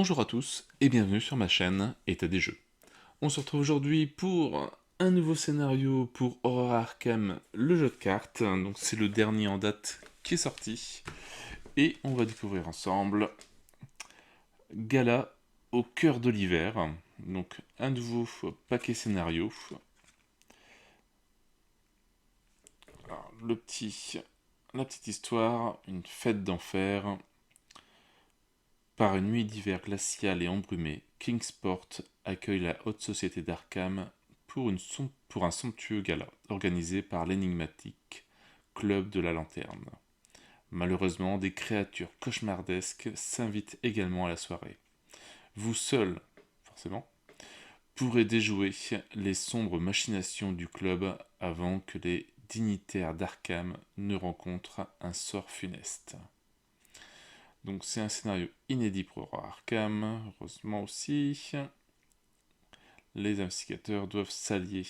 Bonjour à tous et bienvenue sur ma chaîne État des jeux. On se retrouve aujourd'hui pour un nouveau scénario pour Horror Arkham, le jeu de cartes. Donc c'est le dernier en date qui est sorti. Et on va découvrir ensemble Gala au cœur de l'hiver. Donc un nouveau paquet scénario. Alors, la petite histoire, une fête d'enfer. Par une nuit d'hiver glaciale et embrumée, Kingsport accueille la haute société d'Arkham pour un somptueux gala organisé par l'énigmatique Club de la Lanterne. Malheureusement, des créatures cauchemardesques s'invitent également à la soirée. Vous seul, forcément, pourrez déjouer les sombres machinations du club avant que les dignitaires d'Arkham ne rencontrent un sort funeste. Donc c'est un scénario inédit pour Arkham, heureusement aussi. Les investigateurs doivent s'allier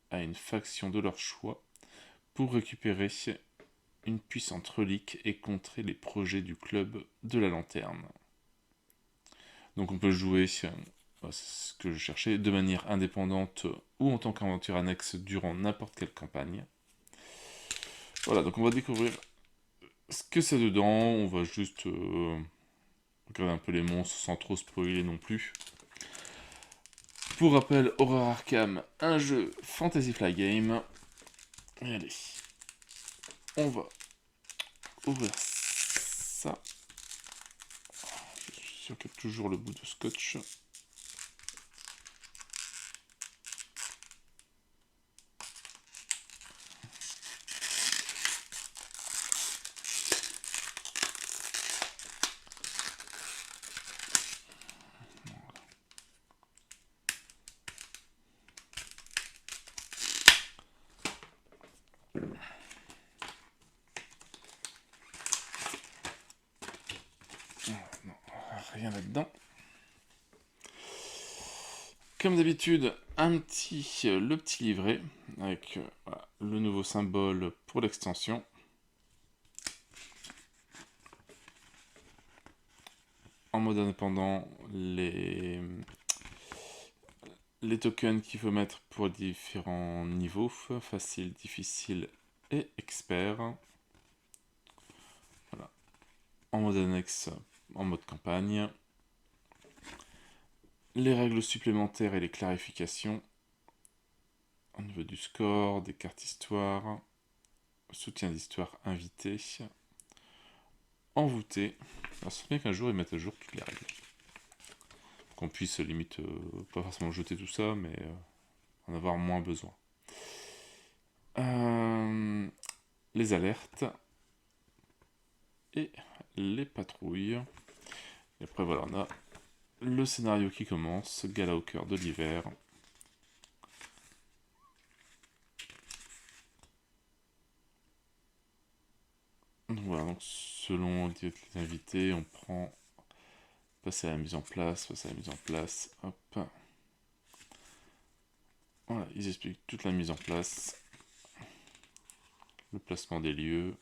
à une faction de leur choix pour récupérer une puissante relique et contrer les projets du club de la lanterne. Donc on peut jouer, c'est ce que je cherchais, de manière indépendante ou en tant qu'aventure annexe durant n'importe quelle campagne. Voilà, donc on va découvrir ce que c'est dedans, on va juste regarder un peu les monstres sans trop spoiler non plus. Pour rappel, Horror Arkham, un jeu Fantasy Flight Game. Et allez, on va ouvrir ça. Je suis sûr qu'il y a toujours le bout de scotch. Non, rien là-dedans. Comme d'habitude, le petit livret avec voilà, le nouveau symbole pour l'extension. En mode indépendant, les tokens qu'il faut mettre pour différents niveaux, facile, difficile et expert. Voilà. En mode annexe, en mode campagne. Les règles supplémentaires et les clarifications au niveau du score, des cartes histoire, soutien d'histoire invité, envoûté. Alors c'est bien qu'un jour ils mettent à jour toutes les règles. Qu'on puisse limite pas forcément jeter tout ça, mais en avoir moins besoin. Les alertes et les patrouilles. Et après voilà, on a le scénario qui commence, Gala au cœur de l'hiver. Voilà, donc selon les invités, on prend passer à la mise en place, hop. Voilà, ils expliquent toute la mise en place, le placement des lieux,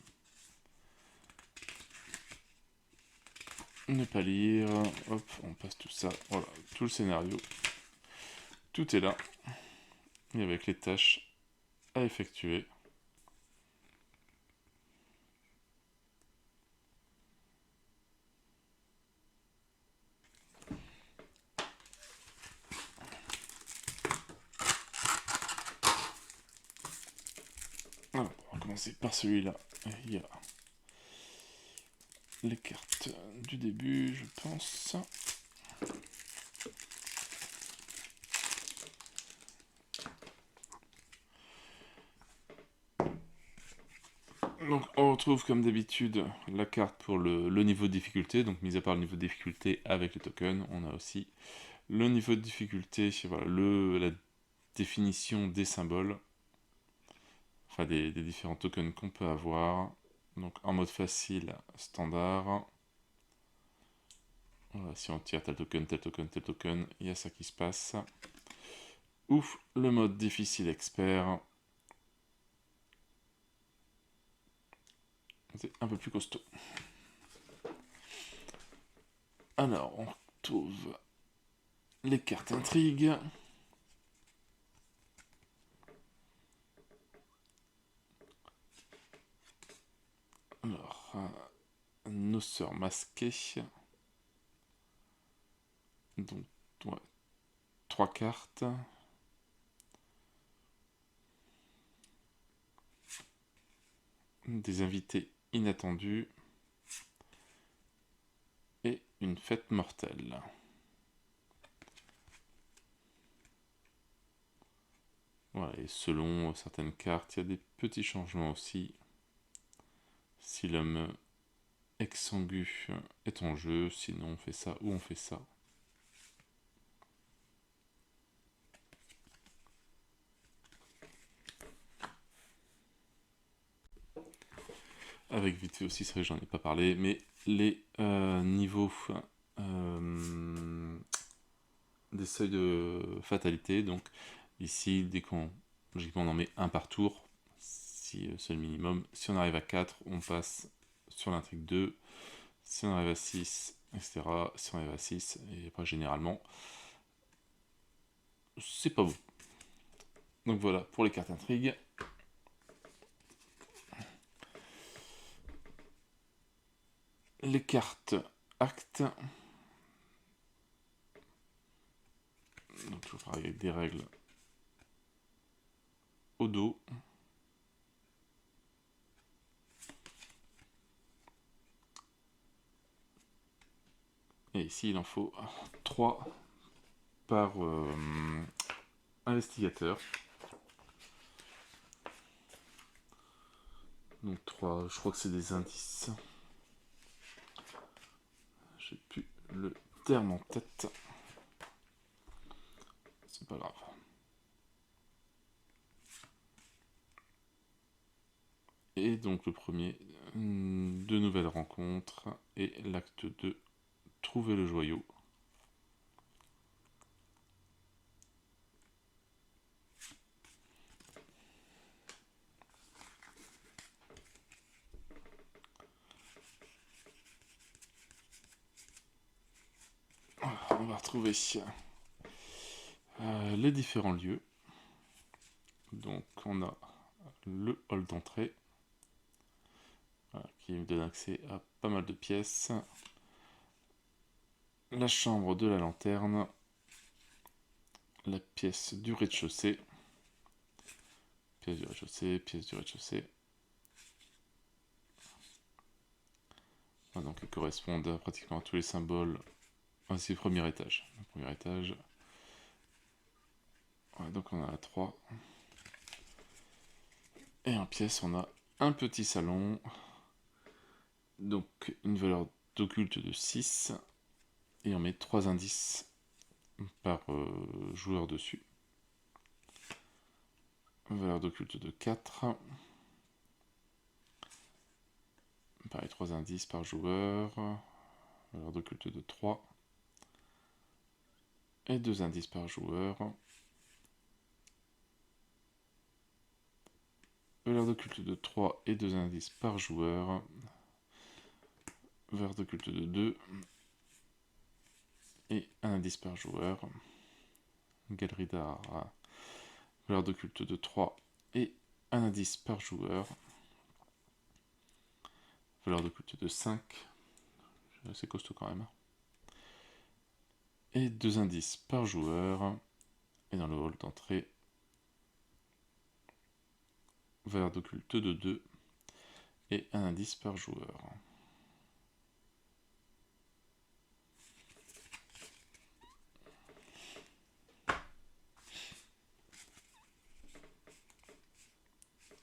ne pas lire, hop, on passe tout ça, voilà, tout le scénario, tout est là, et avec les tâches à effectuer. Alors, on va commencer par celui-là. Il y a les cartes du début, je pense. Donc on retrouve comme d'habitude la carte pour le niveau de difficulté, donc mis à part le niveau de difficulté avec les tokens, on a aussi le niveau de difficulté, voilà, la définition des symboles, enfin des différents tokens qu'on peut avoir. Donc en mode facile, standard. Voilà, si on tire tel token, tel token, tel token, il y a ça qui se passe. Ouf, le mode difficile expert. C'est un peu plus costaud. Alors, on retrouve les cartes intrigues. Alors, nos sœurs masquées. Donc, ouais, 3 cartes. Des invités inattendus. Et une fête mortelle. Voilà, et selon certaines cartes, il y a des petits changements aussi. Si l'homme exsangu est en jeu, sinon on fait ça ou on fait ça. Avec vite fait aussi, c'est vrai que j'en ai pas parlé, mais les niveaux des seuils de fatalité, donc ici, dès qu'on logiquement on en met un par tour, si c'est le minimum, si on arrive à 4, on passe sur l'intrigue 2, si on arrive à 6, etc., si on arrive à 6, et après généralement, c'est pas bon. Donc voilà, pour les cartes intrigues. Les cartes actes. Donc toujours avec des règles au dos. Et ici, il en faut 3 par investigateur. Donc 3, je crois que c'est des indices. J'ai plus le terme en tête. C'est pas grave. Et donc le premier, de nouvelles rencontres. Et l'acte 2, trouver le joyau. On va retrouver les différents lieux. Donc on a le hall d'entrée, voilà, qui me donne accès à pas mal de pièces. La chambre de la lanterne, la pièce du rez-de-chaussée, pièce du rez-de-chaussée, pièce du rez-de-chaussée. Voilà, donc ils correspondent pratiquement à tous les symboles. Ah, c'est le premier étage. Le premier étage. Voilà, donc on en a 3. Et en pièce, on a un petit salon. Donc une valeur d'occulte de 6. Et on met 3 indices par joueur dessus. Valeur d'occulte de 4. Pareil, 3 indices par joueur. Valeur d'occulte de 3. Et 2 indices par joueur. Valeur d'occulte de 3 et 2 indices par joueur. Valeur d'occulte de 2. Et un indice par joueur. Galerie d'art. Valeur d'occulte de 3 et un indice par joueur. Valeur d'occulte de 5. C'est assez costaud quand même. Et 2 indices par joueur. Et dans le hall d'entrée, valeur d'occulte de 2 et un indice par joueur.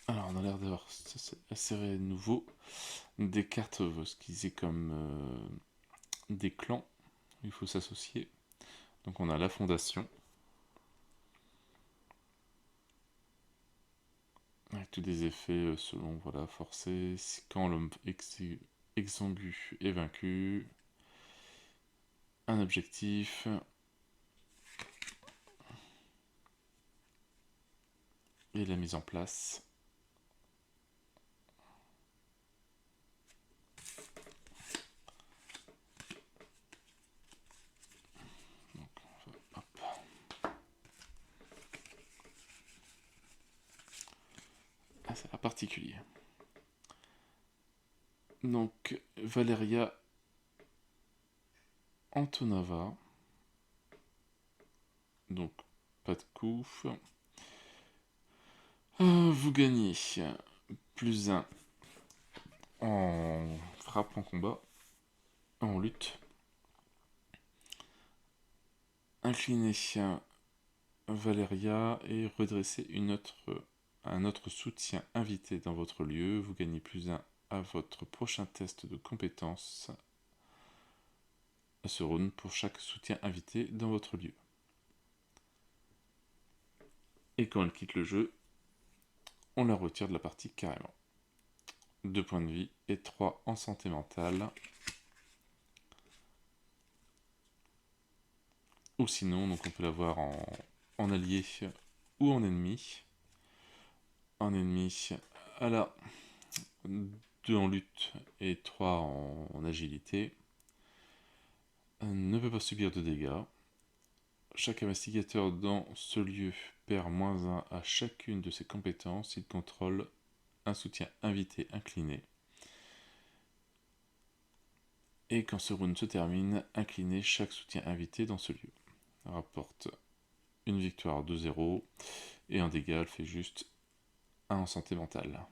Alors on a l'air d'avoir assez nouveau des cartes ce qu'ils aient comme des clans. Il faut s'associer. Donc on a la fondation. Avec tous des effets selon, voilà, forcé, quand l'homme exsangu est vaincu, un objectif, et la mise en place. Ah, ça a l'air particulier. Donc, Valeria Antonova. Donc, pas de coup. Vous gagnez plus 1 en frappe en combat, en lutte. Inclinez Valeria et redressez un autre soutien invité dans votre lieu. Vous gagnez plus 1 à votre prochain test de compétence à ce round pour chaque soutien invité dans votre lieu. Et quand elle quitte le jeu, on la retire de la partie carrément. 2 points de vie et 3 en santé mentale. Ou sinon, donc on peut l'avoir en allié ou en ennemi. En ennemi, à la 2 en lutte et 3 en agilité. Ne peut pas subir de dégâts. Chaque investigateur dans ce lieu perd moins 1 à chacune de ses compétences. Il contrôle un soutien invité incliné. Et quand ce round se termine, inclinez chaque soutien invité dans ce lieu. Rapporte une victoire de 0 et un dégât, elle fait juste 1 en santé mentale.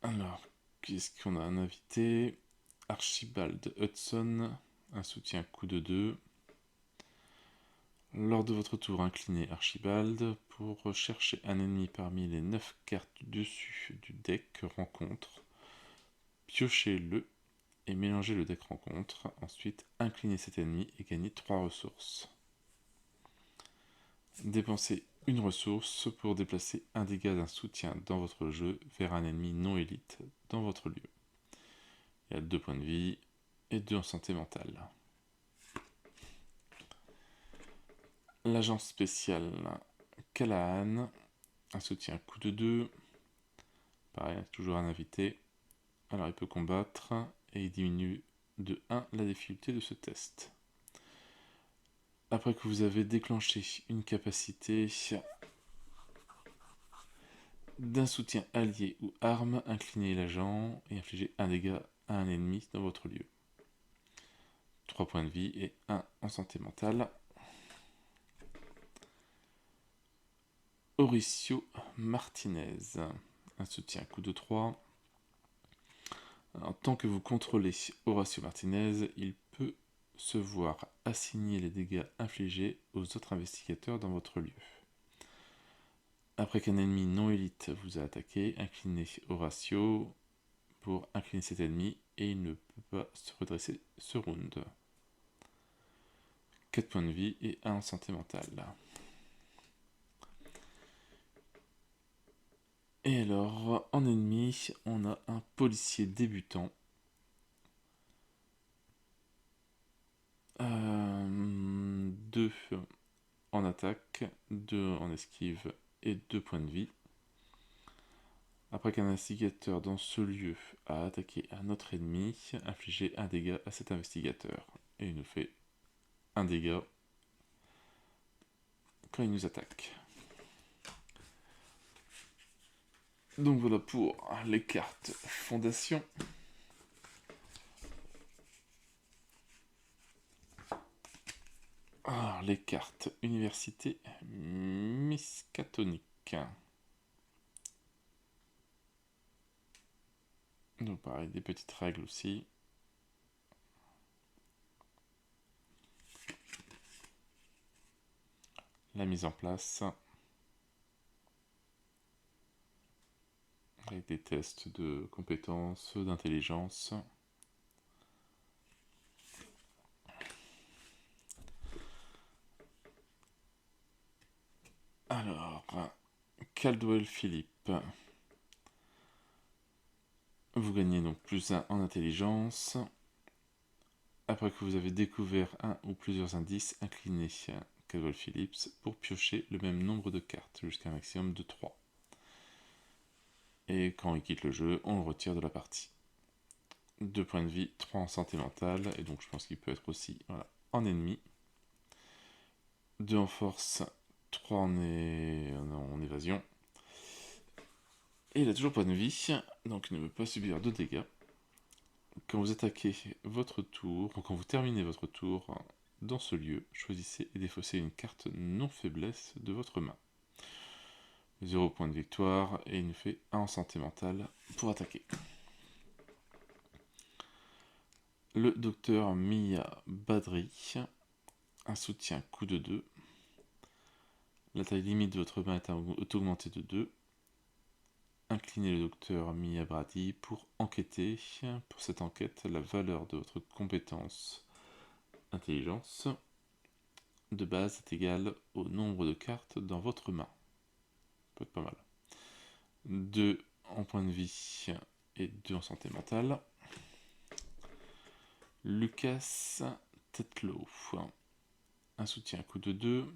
Alors, qu'est-ce qu'on a un invité? Archibald Hudson, un soutien coup de 2. Lors de votre tour, inclinez Archibald pour rechercher un ennemi parmi les 9 cartes du dessus du deck rencontre. Piochez-le et mélangez le deck rencontre. Ensuite, inclinez cet ennemi et gagnez 3 ressources. Dépensez une ressource pour déplacer un dégât d'un soutien dans votre jeu vers un ennemi non élite dans votre lieu. Il y a 2 points de vie et 2 en santé mentale. L'agent spécial Callahan, un soutien coup de 2. Pareil, toujours un invité. Alors il peut combattre et il diminue de 1 la difficulté de ce test. Après que vous avez déclenché une capacité d'un soutien allié ou arme, inclinez l'agent et infligez un dégât à un ennemi dans votre lieu. 3 points de vie et 1 en santé mentale. Mauricio Martinez, un soutien coup de 3. En tant que vous contrôlez Horacio Martinez, il peut se voir assigner les dégâts infligés aux autres investigateurs dans votre lieu. Après qu'un ennemi non élite vous a attaqué, inclinez Horacio pour incliner cet ennemi et il ne peut pas se redresser ce round. 4 points de vie et 1 en santé mentale. Et alors, en ennemi, on a un policier débutant. 2 en attaque, 2 en esquive et 2 points de vie. Après qu'un investigateur dans ce lieu a attaqué un autre ennemi, infligez un dégât à cet investigateur. Et il nous fait un dégât quand il nous attaque. Donc voilà pour les cartes fondation. Alors, les cartes université miskatonique. Donc pareil, des petites règles aussi. La mise en place. Avec des tests de compétences, d'intelligence. Alors, Caldwell Philippe. Vous gagnez donc plus 1 en intelligence. Après que vous avez découvert un ou plusieurs indices, inclinez Caldwell Phillips pour piocher le même nombre de cartes, jusqu'à un maximum de 3. Et quand il quitte le jeu, on le retire de la partie. 2 points de vie, 3 en santé mentale, et donc je pense qu'il peut être aussi en ennemi. 2 en force, 3 en évasion. Et il a toujours pas de vie, donc il ne peut pas subir de dégâts. Quand vous attaquez votre tour, ou quand vous terminez votre tour dans ce lieu, choisissez et défaussez une carte non faiblesse de votre main. 0 point de victoire, et il nous fait 1 en santé mentale pour attaquer. Le docteur Mia Badri, un soutien coup de 2. La taille limite de votre main est augmentée de 2. Inclinez le docteur Mia Badri pour enquêter. Pour cette enquête, la valeur de votre compétence intelligence de base est égale au nombre de cartes dans votre main. Ça peut être pas mal. 2 en point de vie et 2 en santé mentale. Lucas Tetlow, un soutien coup de 2.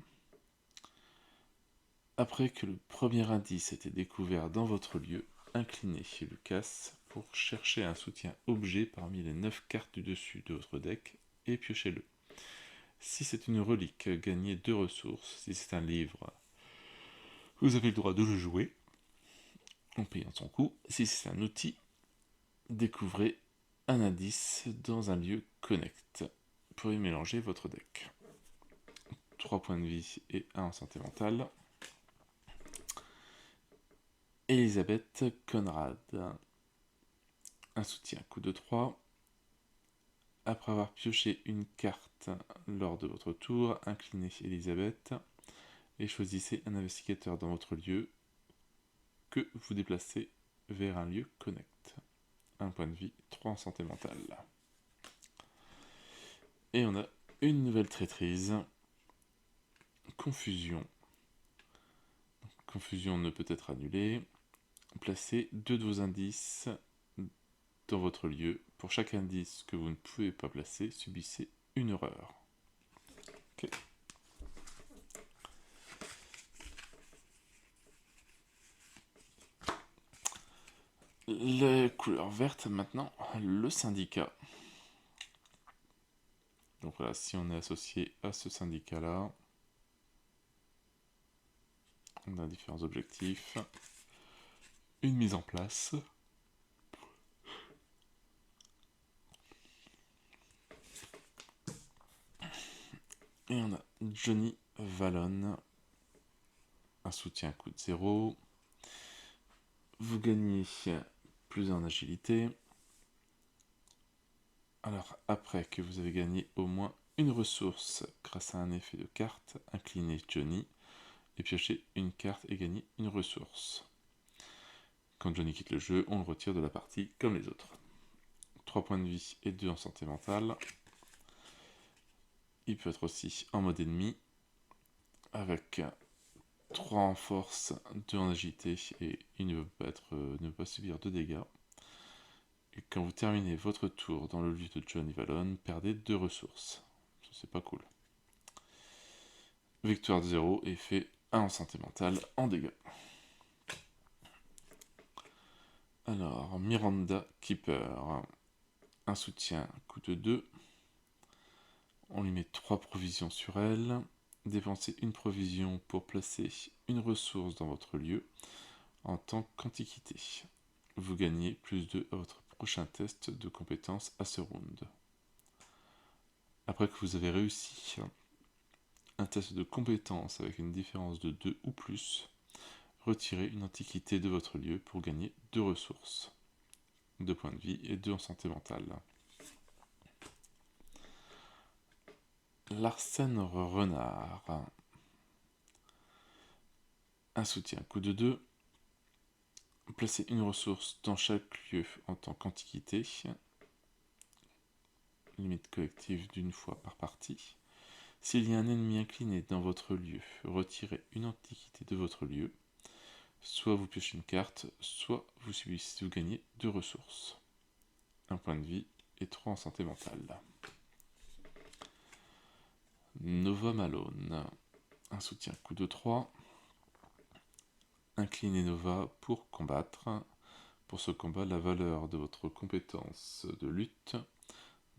Après que le premier indice ait été découvert dans votre lieu, inclinez chez Lucas pour chercher un soutien objet parmi les 9 cartes du dessus de votre deck et piochez-le. Si c'est une relique, gagnez 2 ressources. Si c'est un livre, vous avez le droit de le jouer en payant son coût. Si c'est un outil, découvrez un indice dans un lieu connect pour y mélanger votre deck. 3 points de vie et 1 en santé mentale. Elisabeth Conrad, un soutien coup de 3. Après avoir pioché une carte lors de votre tour, inclinez Elisabeth et choisissez un investigateur dans votre lieu que vous déplacez vers un lieu connect. 1 point de vie, 3 en santé mentale. Et on a une nouvelle traîtrise. Confusion. Confusion ne peut être annulée. Placez 2 de vos indices dans votre lieu. Pour chaque indice que vous ne pouvez pas placer, subissez une erreur. Okay. Les couleurs vertes maintenant, le syndicat. Donc voilà, si on est associé à ce syndicat-là, on a différents objectifs. Une mise en place. Et on a Johnny Vallon, un soutien coup de 0. Vous gagnez plus en agilité. Alors après que vous avez gagné au moins une ressource grâce à un effet de carte, inclinez Johnny et piochez une carte et gagnez une ressource. Quand Johnny quitte le jeu, on le retire de la partie comme les autres. 3 points de vie et 2 en santé mentale. Il peut être aussi en mode ennemi, avec 3 en force, 2 en agilité, et il ne peut pas subir de dégâts. Et quand vous terminez votre tour dans le lieu de Johnny Vallon, perdez 2 ressources. Ça, c'est pas cool. Victoire de 0 et fait 1 en santé mentale en dégâts. Alors, Miranda Keeper, un soutien coup de 2. On lui met 3 provisions sur elle. Dépensez une provision pour placer une ressource dans votre lieu en tant qu'antiquité. Vous gagnez plus 2 à votre prochain test de compétence à ce round. Après que vous avez réussi un test de compétence avec une différence de 2 ou plus, retirez une antiquité de votre lieu pour gagner 2 ressources, 2 points de vie et 2 en santé mentale. Larsen Renard, un soutien coup de 2. Placez une ressource dans chaque lieu en tant qu'antiquité, limite collective d'une fois par partie. S'il y a un ennemi incliné dans votre lieu, retirez une antiquité de votre lieu. Soit vous piochez une carte, soit vous gagnez 2 ressources. 1 point de vie et 3 en santé mentale. Nova Malone, un soutien coup de 3. Inclinez Nova pour combattre. Pour ce combat, la valeur de votre compétence de lutte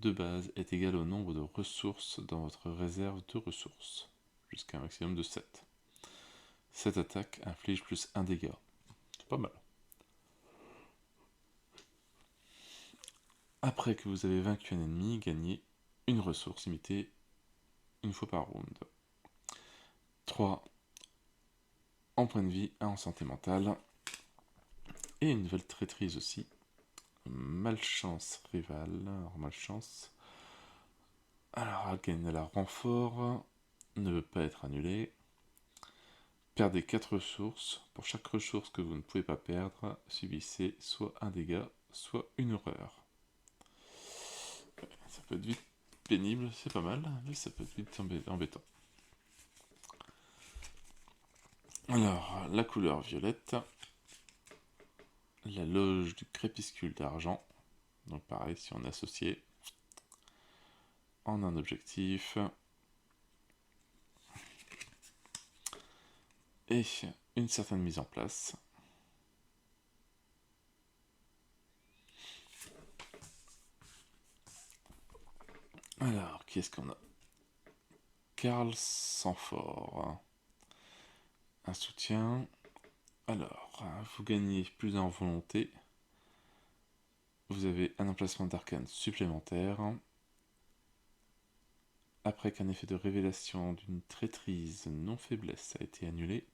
de base est égale au nombre de ressources dans votre réserve de ressources. jusqu'à un maximum de 7. Cette attaque inflige plus 1 dégât. C'est pas mal. Après que vous avez vaincu un ennemi, gagnez une ressource limitée une fois par round. 3 en point de vie, 1 en santé mentale. Et une nouvelle traîtrise aussi. Malchance rival. Alors, malchance. Alors, elle gagne la renfort. Ne veut pas être annulée. Perdez 4 ressources. Pour chaque ressource que vous ne pouvez pas perdre, subissez soit un dégât, soit une horreur. Ça peut être vite pénible, c'est pas mal, mais ça peut être vite embêtant. Alors, la couleur violette. La loge du crépuscule d'argent. Donc pareil, si on est associé. En un objectif. Et une certaine mise en place. Alors, qui est-ce qu'on a? Karl Sanfort. Un soutien. Alors, vous gagnez plus en volonté. Vous avez un emplacement d'arcane supplémentaire. Après qu'un effet de révélation d'une traîtrise non faiblesse a été annulé,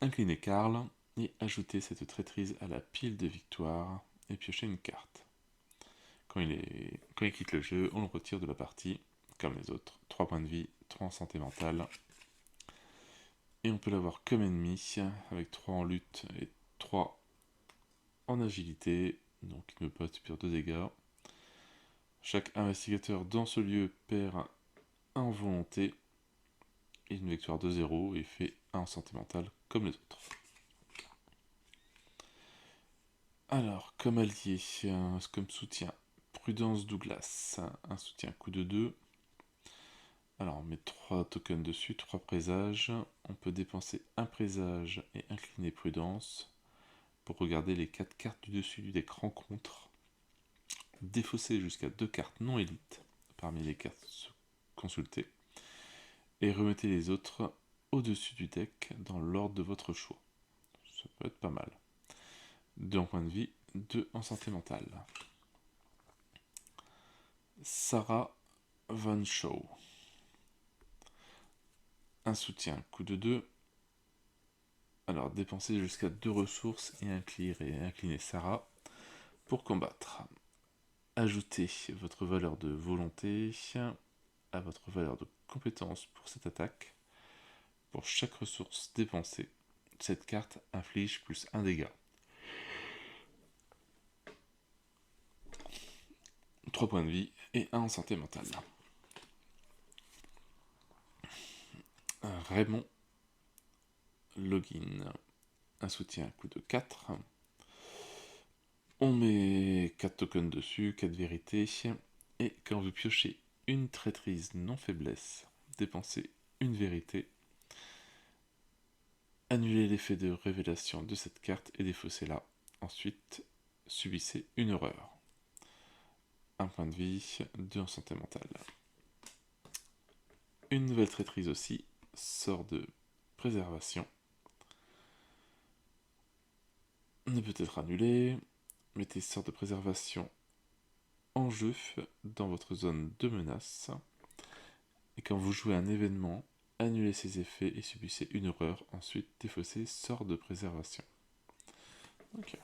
inclinez Karl et ajoutez cette traîtrise à la pile de victoire et piochez une carte. Quand il quitte le jeu, on le retire de la partie, comme les autres. 3 points de vie, 3 en santé mentale. Et on peut l'avoir comme ennemi, avec 3 en lutte et 3 en agilité, donc il ne peut pas subir de dégâts. Chaque investigateur dans ce lieu perd 1 en volonté et une victoire de 0 et fait 1 en santé mentale comme les autres. Alors, comme allié, comme soutien, Prudence Douglas, un soutien coup de 2. Alors, on met 3 tokens dessus, 3 présages. On peut dépenser un présage et incliner Prudence pour regarder les 4 cartes du dessus du deck rencontre. Défausser jusqu'à 2 cartes non élites parmi les cartes consultées. Et remettez les autres au-dessus du deck dans l'ordre de votre choix. Ça peut être pas mal. 2 en point de vie, 2 en santé mentale. Sarah Von Shaw. Un soutien, coup de 2. Alors, dépensez jusqu'à 2 ressources et incliner Sarah pour combattre. Ajoutez votre valeur de volonté à votre valeur de compétence pour cette attaque. Pour chaque ressource dépensée, cette carte inflige plus 1 dégât. 3 points de vie et 1 en santé mentale. Raymond Login. Un soutien, coup de 4. On met 4 tokens dessus, 4 vérités. Et quand vous piochez une traîtrise non faiblesse, dépensez une vérité. Annulez l'effet de révélation de cette carte et défaussez-la. Ensuite, subissez une horreur. 1 point de vie, 2 en santé mentale. Une nouvelle traîtrise aussi, sort de préservation. Ne peut être annulé. Mettez sort de préservation en jeu dans votre zone de menace. Et quand vous jouez un événement, annulez ses effets et subissez une horreur. Ensuite, défaussez sort de préservation. Ok.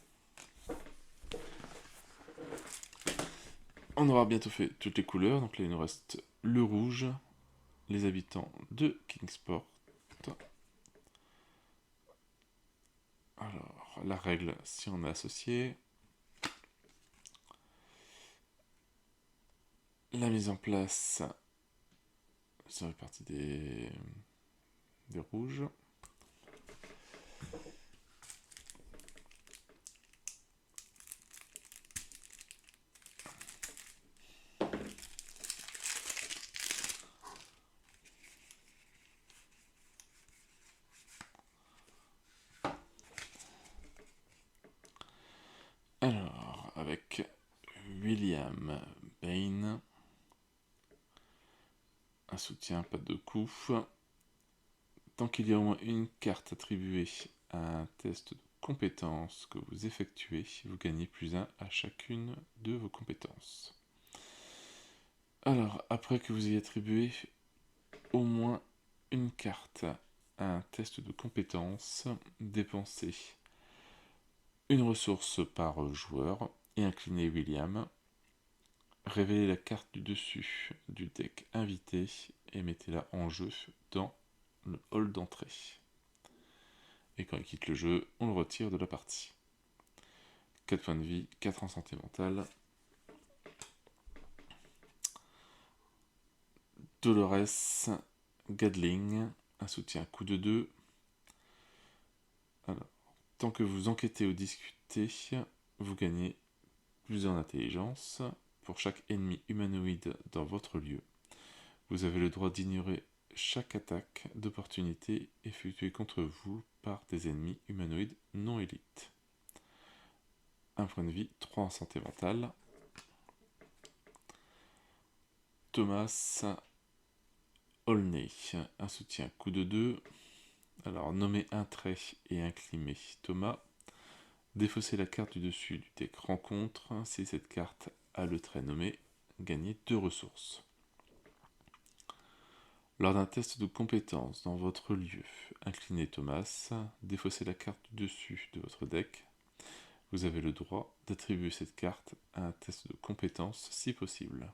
On aura bientôt fait toutes les couleurs. Donc là, il nous reste le rouge, les habitants de Kingsport. Alors, la règle, si on est associé. La mise en place, ça fait partie des rouges. Alors, avec William Bain. un soutien, pas de coup. Tant qu'il y a au moins une carte attribuée à un test de compétences que vous effectuez, vous gagnez +1 à chacune de vos compétences. Alors, après que vous ayez attribué au moins une carte à un test de compétences, dépensez une ressource par joueur et inclinez William. Révélez la carte du dessus du deck invité et mettez-la en jeu dans le hall d'entrée. Et quand il quitte le jeu, on le retire de la partie. 4 points de vie, 4 en santé mentale. Dolores Gadling, un soutien coup de 2. Alors, tant que vous enquêtez ou discutez, vous gagnez +1 en intelligence. Pour chaque ennemi humanoïde dans votre lieu, vous avez le droit d'ignorer chaque attaque d'opportunité effectuée contre vous par des ennemis humanoïdes non élites. 1 point de vie, 3 en santé mentale. Thomas Olney, un soutien coup de 2. Alors, nommez un trait et inclinez Thomas. Défaussez la carte du dessus du deck rencontre. Si cette carte a le trait nommé, gagnez 2 ressources. Lors d'un test de compétence dans votre lieu, inclinez Thomas, défaussez la carte du dessus de votre deck. Vous avez le droit d'attribuer cette carte à un test de compétence si possible.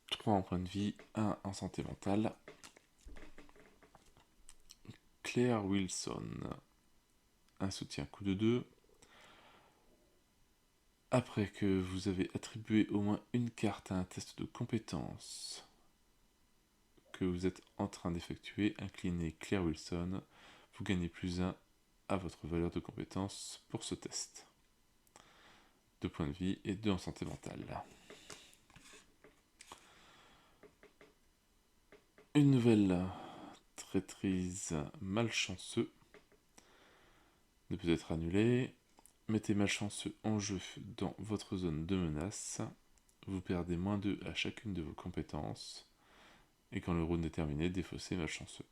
3 en point de vie, 1 en santé mentale. Claire Wilson, un soutien coup de 2. Après que vous avez attribué au moins une carte à un test de compétence que vous êtes en train d'effectuer, inclinez Claire Wilson, vous gagnez +1 à votre valeur de compétence pour ce test. 2 points de vie et 2 en santé mentale. Une nouvelle traîtrise malchanceux ne peut être annulée. Mettez malchanceux en jeu dans votre zone de menace. Vous perdez -2 à chacune de vos compétences. Et quand le round est terminé, défaussez malchanceux.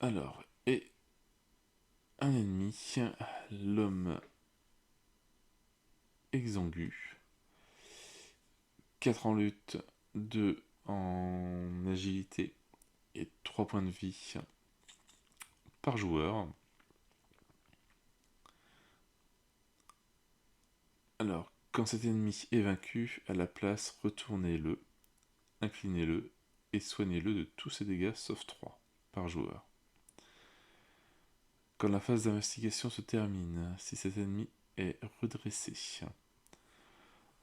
Alors, et un ennemi, l'homme exangu. 4 en lutte, 2 en agilité et 3 points de vie par joueur. Alors, quand cet ennemi est vaincu, à la place, retournez-le, inclinez-le et soignez-le de tous ses dégâts sauf 3 par joueur. Quand la phase d'investigation se termine, si cet ennemi est redressé,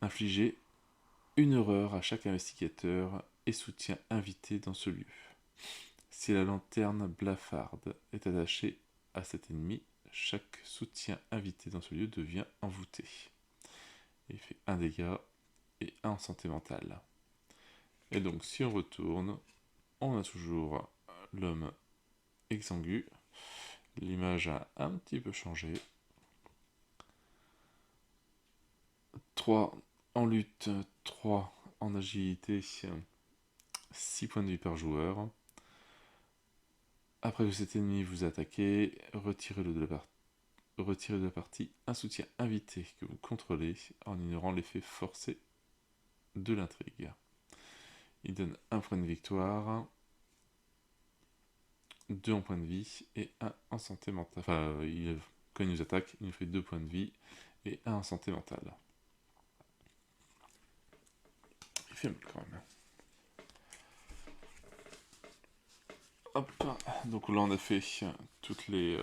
infligez une horreur à chaque investigateur et soutien invité dans ce lieu. Si la lanterne blafarde est attachée à cet ennemi, chaque soutien invité dans ce lieu devient envoûté. Il fait 1 dégât et 1 en santé mentale. Et donc si on retourne, on a toujours l'homme exangu. L'image a un petit peu changé. 3 en lutte, 3 en agilité, 6 points de vie par joueur. Après que cet ennemi vous attaque, retirez-le de la partie un soutien invité que vous contrôlez en ignorant l'effet forcé de l'intrigue. Il donne 1 point de victoire, 2 en point de vie et 1 en santé mentale. Enfin, quand il nous attaque, il nous fait 2 points de vie et 1 en santé mentale. Il fait mal quand même. Hop, donc là on a fait toutes les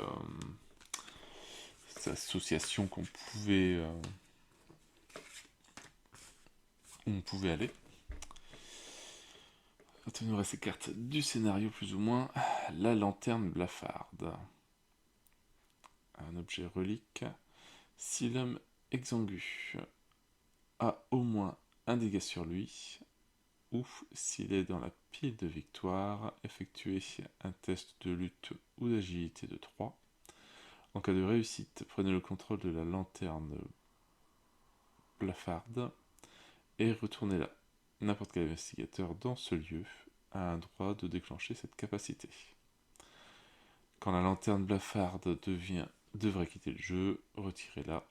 associations qu'on pouvait, où on pouvait aller. Il nous reste ces cartes du scénario plus ou moins. La lanterne blafarde. Un objet relique. Si l'homme exangu a au moins un dégât sur lui, ou s'il est dans la pile de victoire, effectuez un test de lutte ou d'agilité de 3. En cas de réussite, prenez le contrôle de la lanterne blafarde et retournez là. N'importe quel investigateur dans ce lieu a un droit de déclencher cette capacité. Quand la lanterne blafarde devrait quitter le jeu, retirez-la.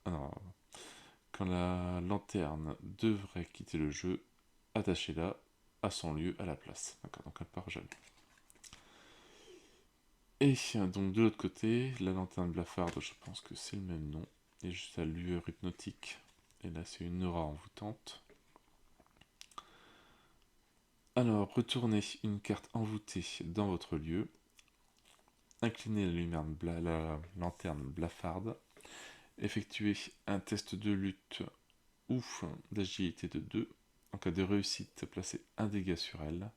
Quand la lanterne devrait quitter le jeu, attachez-la à son lieu à la place. D'accord, donc elle part jamais. Et donc de l'autre côté, la lanterne blafarde, je pense que c'est le même nom. Et juste la lueur hypnotique. Et là, c'est une aura envoûtante. Alors, retournez une carte envoûtée dans votre lieu. Inclinez la lanterne blafarde. Effectuez un test de lutte ou d'agilité de 2. En cas de réussite, placez un dégât sur elle.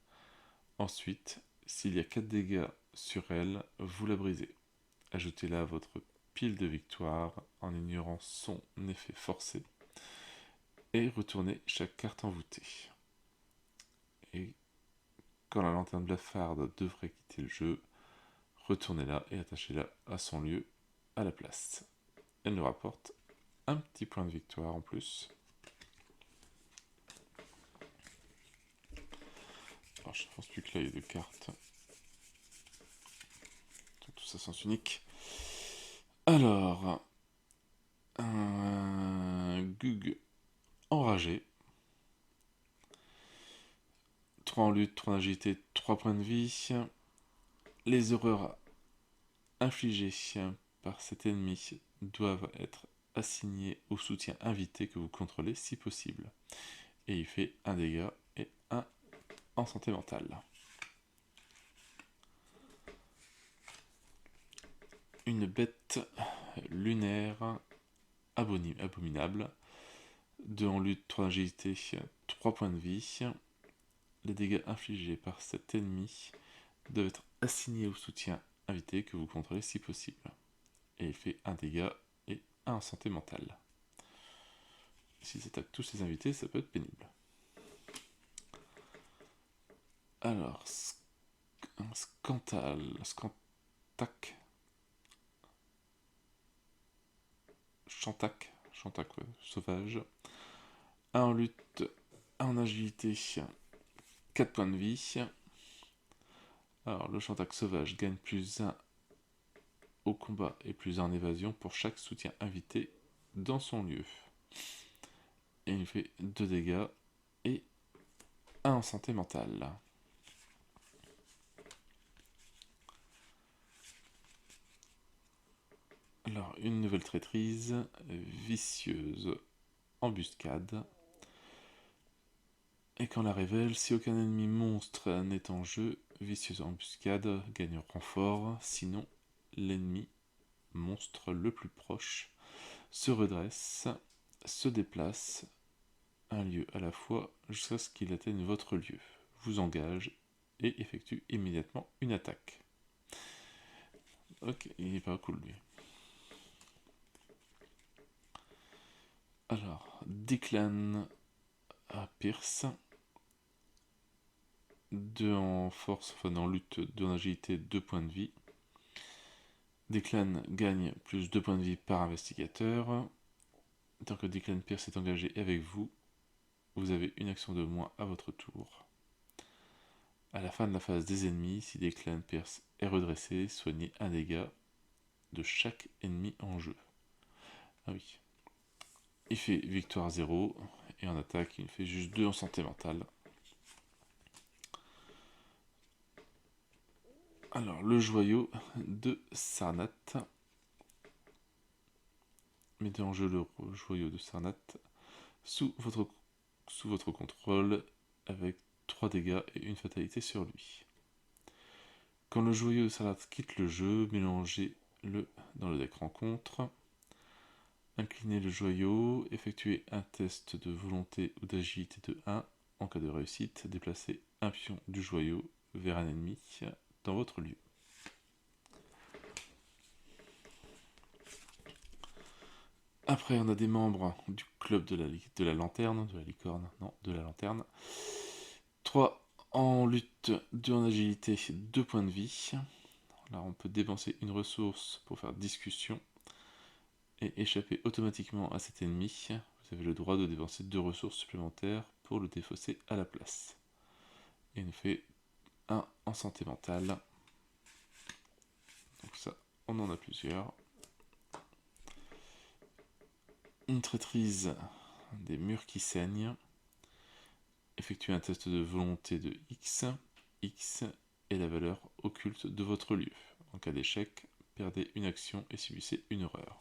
Ensuite, s'il y a 4 dégâts sur elle, vous la brisez. Ajoutez-la à votre pile de victoire en ignorant son effet forcé. Et retournez chaque carte envoûtée. Et quand la lanterne blafarde devrait quitter le jeu, retournez-la et attachez-la à son lieu à la place. Elle nous rapporte un petit point de victoire en plus. Alors je pense plus que là il y a 2 cartes. Tout ça sens unique. Alors, un Gug enragé. 3 en lutte, 3 en agilité, 3 points de vie. Les horreurs infligées par cet ennemi doivent être assignées au soutien invité que vous contrôlez si possible. Et il fait un dégât et un en santé mentale. Une bête lunaire abominable. 2 en lutte, 3 en agilité, 3 points de vie. Les dégâts infligés par cet ennemi doivent être assignés au soutien invité que vous contrôlez si possible. Et il fait un dégât et un en santé mentale. S'ils attaquent tous ces invités, ça peut être pénible. Alors, Scantac, Chantac, ouais, sauvage. 1 en lutte, 1 en agilité, 4 points de vie. Alors, le Chantac sauvage gagne plus 1 au combat et plus 1 en évasion pour chaque soutien invité dans son lieu. Et il fait 2 dégâts et 1 en santé mentale. Alors, une nouvelle traîtrise, vicieuse embuscade. Et quand la révèle, si aucun ennemi monstre n'est en jeu, vicieuse embuscade gagne renfort, sinon l'ennemi monstre le plus proche se redresse, se déplace un lieu à la fois jusqu'à ce qu'il atteigne votre lieu, vous engage et effectue immédiatement une attaque. Ok, il est pas cool lui. Alors, Declan à Pierce. 2 en force, enfin en lutte, 2 en agilité, 2 points de vie. Declan gagne plus 2 points de vie par investigateur. Tant que Declan Pierce est engagé avec vous, vous avez une action de moins à votre tour. À la fin de la phase des ennemis, si Declan Pierce est redressé, soignez un dégât de chaque ennemi en jeu. Ah oui. Il fait victoire 0, et en attaque, il fait juste 2 en santé mentale. Alors, le joyau de Sarnath. Mettez en jeu le joyau de Sarnath sous votre contrôle avec 3 dégâts et une fatalité sur lui. Quand le joyau de Sarnath quitte le jeu, mélangez-le dans le deck rencontre. Inclinez le joyau, effectuez un test de volonté ou d'agilité de 1. En cas de réussite, déplacez un pion du joyau vers un ennemi dans votre lieu. Après, on a des membres du club de la lanterne, de la licorne, non, de la lanterne. 3 en lutte, 2 en agilité, 2 points de vie. Là, on peut dépenser une ressource pour faire discussion. et échappez automatiquement à cet ennemi, vous avez le droit de dépenser 2 ressources supplémentaires pour le défausser à la place. Et il nous fait 1 en santé mentale. Donc ça, on en a plusieurs. Une traîtrise des murs qui saignent. Effectuez un test de volonté de X. X est la valeur occulte de votre lieu. En cas d'échec, perdez une action et subissez une horreur.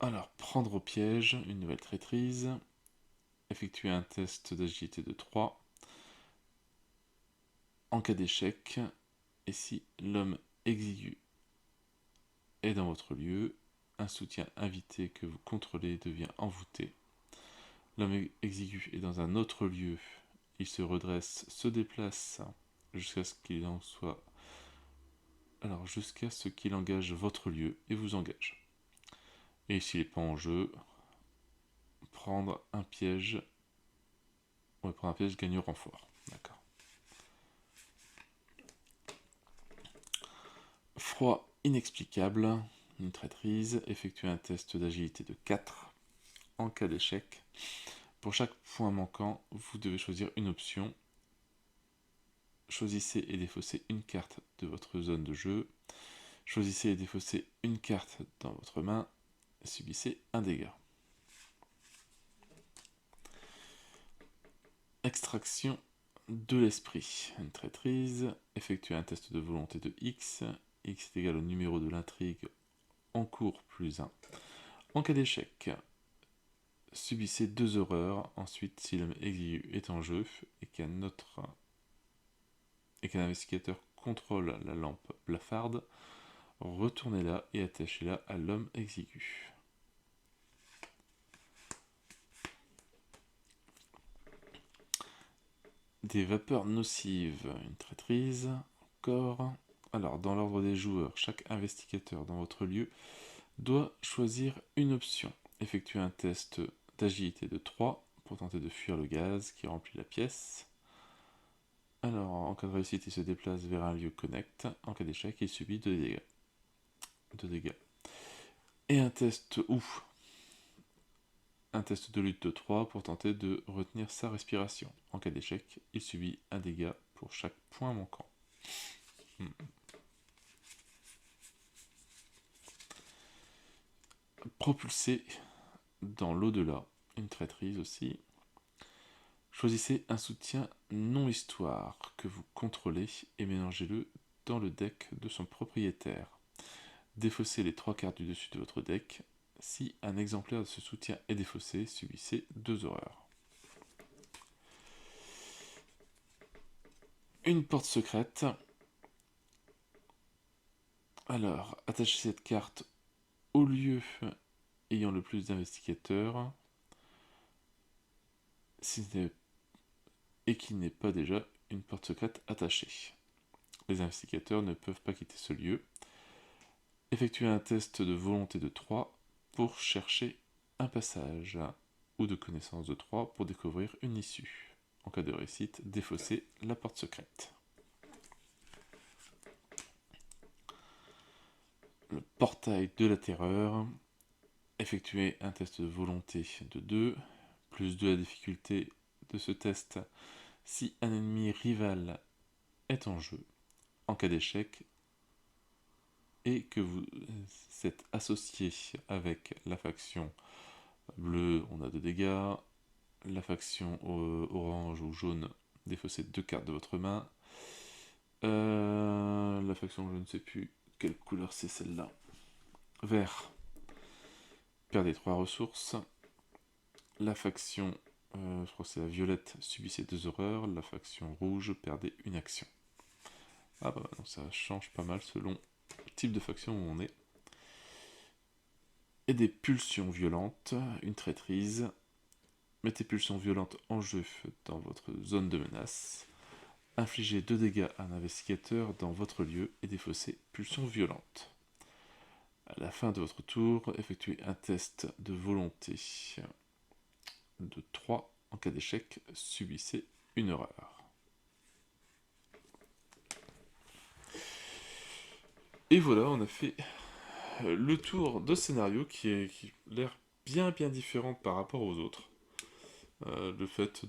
Alors, prendre au piège, une nouvelle traîtrise. Effectuez un test d'agilité de 3. En cas d'échec, et si l'homme exigu est dans votre lieu, un soutien invité que vous contrôlez devient envoûté. L'homme exigu est dans un autre lieu, il se redresse, se déplace jusqu'à ce qu'il en soit. Alors jusqu'à ce qu'il engage votre lieu et vous engage. Et s'il n'est pas en jeu, prendre un piège. Ouais, prendre un piège gagne renfort. D'accord. Froid inexplicable, une traîtrise, effectuez un test d'agilité de 4. En cas d'échec, pour chaque point manquant, vous devez choisir une option. Choisissez et défaussez une carte de votre zone de jeu. Choisissez et défaussez une carte dans votre main. Subissez un dégât. Extraction de l'esprit. Une traîtrise. Effectuez un test de volonté de X. X est égal au numéro de l'intrigue en cours plus 1. En cas d'échec, subissez 2 horreurs. Ensuite, si l'homme exigu est en jeu et qu'un investigateur contrôle la lampe blafarde, retournez-la et attachez-la à l'homme exigu. Des vapeurs nocives, une traîtrise, encore. Alors, dans l'ordre des joueurs, chaque investigateur dans votre lieu doit choisir une option. Effectuez un test d'agilité de 3 pour tenter de fuir le gaz qui remplit la pièce. Alors, en cas de réussite, il se déplace vers un lieu connect. En cas d'échec, il subit 2 dégâts. 2 dégâts. Et un test de lutte de 3 pour tenter de retenir sa respiration. En cas d'échec, il subit un dégât pour chaque point manquant. Propulsé dans l'au-delà, une traîtrise aussi. Choisissez un soutien non-histoire que vous contrôlez et mélangez-le dans le deck de son propriétaire. Défaussez les 3 cartes du dessus de votre deck. Si un exemplaire de ce soutien est défaussé, subissez 2 horreurs. Une porte secrète. Alors, attachez cette carte au lieu ayant le plus d'investigateurs et qui n'est pas déjà une porte secrète attachée. Les investigateurs ne peuvent pas quitter ce lieu. Effectuez un test de volonté de 3 pour chercher un passage ou de connaissance de 3 pour découvrir une issue. En cas de réussite, défaussez la porte secrète. Le portail de la terreur. Effectuez un test de volonté de 2, plus 2 à la difficulté de ce test si un ennemi rival est en jeu. En cas d'échec, et que vous êtes associé avec la faction bleue, on a 2 dégâts. La faction orange ou jaune, défaussez 2 cartes de votre main. La faction, je ne sais plus quelle couleur c'est celle-là. Vert, perdez 3 ressources. La faction, je crois que c'est la violette, subissez 2 horreurs. La faction rouge, perdez une action. Ah bah non, ça change pas mal selon le type de faction où on est. Et des pulsions violentes, une traîtrise. Mettez pulsions violentes en jeu dans votre zone de menace. Infligez 2 dégâts à un investigateur dans votre lieu et défaussez pulsions violentes. À la fin de votre tour, effectuez un test de volonté de 3. En cas d'échec, subissez une horreur. Et voilà, on a fait le tour de scénario qui a l'air bien différent par rapport aux autres. Le fait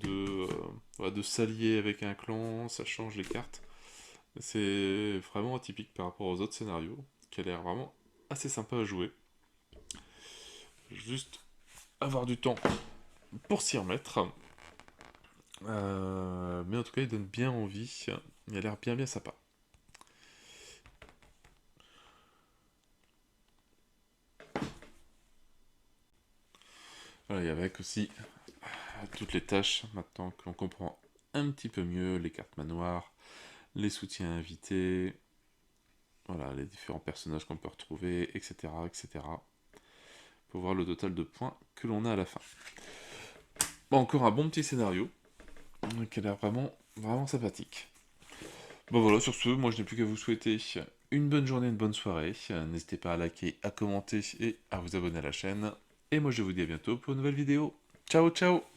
voilà, de s'allier avec un clan, ça change les cartes. C'est vraiment atypique par rapport aux autres scénarios, qui a l'air vraiment assez sympa à jouer. Juste avoir du temps pour s'y remettre. Mais en tout cas, il donne bien envie. Il a l'air bien sympa. Voilà, et avec aussi toutes les tâches, maintenant que l'on comprend un petit peu mieux les cartes manoirs, les soutiens invités, voilà, les différents personnages qu'on peut retrouver, etc. Pour voir le total de points que l'on a à la fin. Bon, encore un bon petit scénario, qui a l'air vraiment sympathique. Bon voilà, sur ce, moi je n'ai plus qu'à vous souhaiter une bonne journée, une bonne soirée. N'hésitez pas à liker, à commenter et à vous abonner à la chaîne. Et moi je vous dis à bientôt pour une nouvelle vidéo. Ciao ciao!